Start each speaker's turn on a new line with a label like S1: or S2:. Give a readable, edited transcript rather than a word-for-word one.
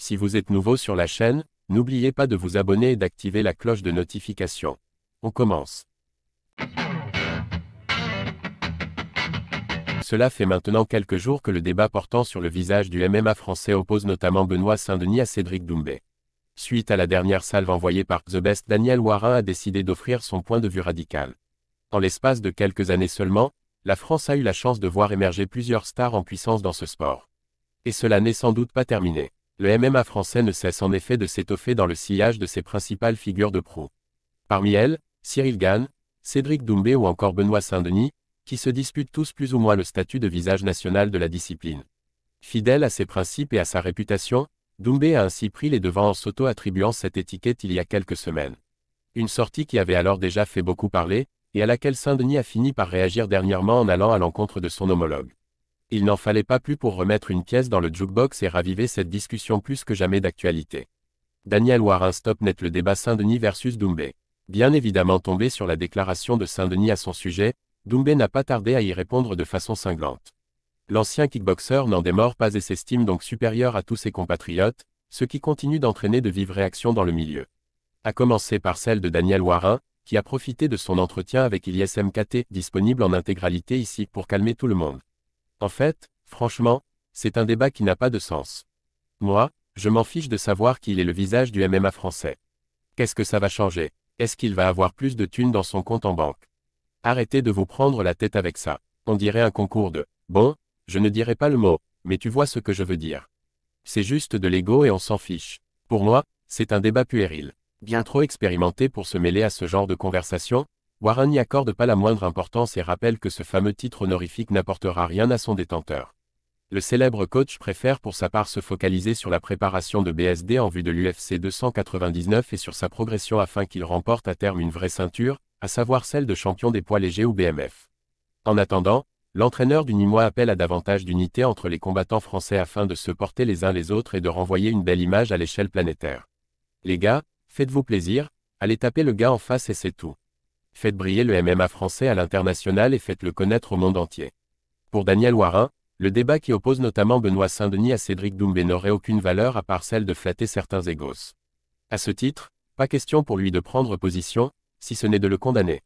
S1: Si vous êtes nouveau sur la chaîne, n'oubliez pas de vous abonner et d'activer la cloche de notification. On commence. Cela fait maintenant quelques jours que le débat portant sur le visage du MMA français oppose notamment Benoît Saint-Denis à Cédric Doumbé. Suite à la dernière salve envoyée par The Best, Daniel Warin a décidé d'offrir son point de vue radical. En l'espace de quelques années seulement, la France a eu la chance de voir émerger plusieurs stars en puissance dans ce sport. Et cela n'est sans doute pas terminé. Le MMA français ne cesse en effet de s'étoffer dans le sillage de ses principales figures de proue. Parmi elles, Cyril Gane, Cédric Doumbé ou encore Benoît Saint-Denis, qui se disputent tous plus ou moins le statut de visage national de la discipline. Fidèle à ses principes et à sa réputation, Doumbé a ainsi pris les devants en s'auto-attribuant cette étiquette il y a quelques semaines. Une sortie qui avait alors déjà fait beaucoup parler, et à laquelle Saint-Denis a fini par réagir dernièrement en allant à l'encontre de son homologue. Il n'en fallait pas plus pour remettre une pièce dans le jukebox et raviver cette discussion plus que jamais d'actualité. Daniel Warin stop net le débat Saint-Denis versus Doumbé. Bien évidemment tombé sur la déclaration de Saint-Denis à son sujet, Doumbé n'a pas tardé à y répondre de façon cinglante. L'ancien kickboxer n'en démord pas et s'estime donc supérieur à tous ses compatriotes, ce qui continue d'entraîner de vives réactions dans le milieu. À commencer par celle de Daniel Warin, qui a profité de son entretien avec Ilyes MKT, disponible en intégralité ici pour calmer tout le monde. En fait, franchement, c'est un débat qui n'a pas de sens. Moi, je m'en fiche de savoir qui est le visage du MMA français. Qu'est-ce que ça va changer? Est-ce qu'il va avoir plus de thunes dans son compte en banque? Arrêtez de vous prendre la tête avec ça. On dirait un concours de « bon, je ne dirai pas le mot, mais tu vois ce que je veux dire ». C'est juste de l'ego et on s'en fiche. Pour moi, c'est un débat puéril. Bien trop expérimenté pour se mêler à ce genre de conversation, Warin n'y accorde pas la moindre importance et rappelle que ce fameux titre honorifique n'apportera rien à son détenteur. Le célèbre coach préfère pour sa part se focaliser sur la préparation de BSD en vue de l'UFC 299 et sur sa progression afin qu'il remporte à terme une vraie ceinture, à savoir celle de champion des poids légers ou BMF. En attendant, l'entraîneur du Nîmois appelle à davantage d'unité entre les combattants français afin de se porter les uns les autres et de renvoyer une belle image à l'échelle planétaire. Les gars, faites-vous plaisir, allez taper le gars en face et c'est tout. Faites briller le MMA français à l'international et faites-le connaître au monde entier. Pour Daniel Warin, le débat qui oppose notamment Benoît Saint-Denis à Cédric Doumbé n'aurait aucune valeur à part celle de flatter certains égos. À ce titre, pas question pour lui de prendre position, si ce n'est de le condamner.